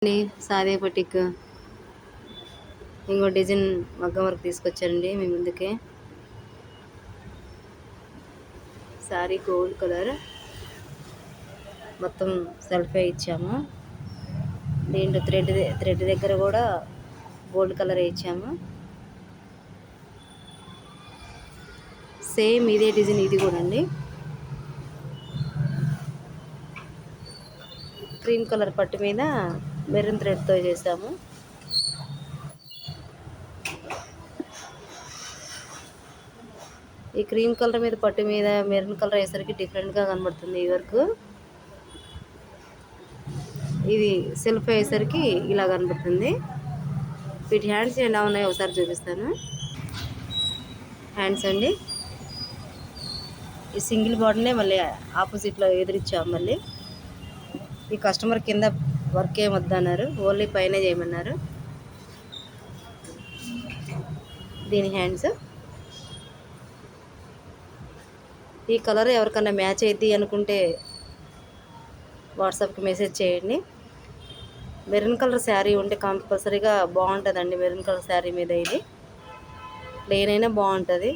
అండి సాదే బటిక్ ఇంకో డిజైన్ మగ్గం వర్క్ తీసుకొచ్చారండి మీ ముందుకి. సారీ గోల్డ్ కలర్ మొత్తం సెల్ఫే ఇచ్చాము. దీంట్లో థ్రెడ్ దగ్గర కూడా గోల్డ్ కలర్ ఇచ్చాము. సేమ్ ఇదే డిజైన్ ఇది కూడా అండి. క్రీమ్ కలర్ పట్టు మీద మెరూన్ థ్రెడ్తో చేసాము. ఈ క్రీమ్ కలర్ మీద పట్టు మీద మెరూన్ కలర్ అయ్యేసరికి డిఫరెంట్గా కనబడుతుంది ఈ వర్క్. ఇది సెల్ఫ్ అయ్యేసరికి ఇలా కనబడుతుంది. వీటి హ్యాండ్స్ ఎలా ఉన్నాయో ఒకసారి చూపిస్తాను. హ్యాండ్స్ అండి ఈ సింగిల్ బార్డర్నే మళ్ళీ ఆపోజిట్లో ఎదురిచ్చాము. మళ్ళీ ఈ కస్టమర్ కింద వర్క్ ఏమొద్దన్నారు, ఓన్లీ పైన చేయమన్నారు. దీని హ్యాండ్స్ ఈ కలర్ ఎవరికన్నా మ్యాచ్ అవుతుంది అనుకుంటే వాట్సాప్కి మెసేజ్ చేయండి. మెరూన్ కలర్ శారీ ఉంటే కంపల్సరీగా బాగుంటుందండి. మెరూన్ కలర్ శారీ మీద ఇది ప్లెయిన్ అయినా బాగుంటుంది.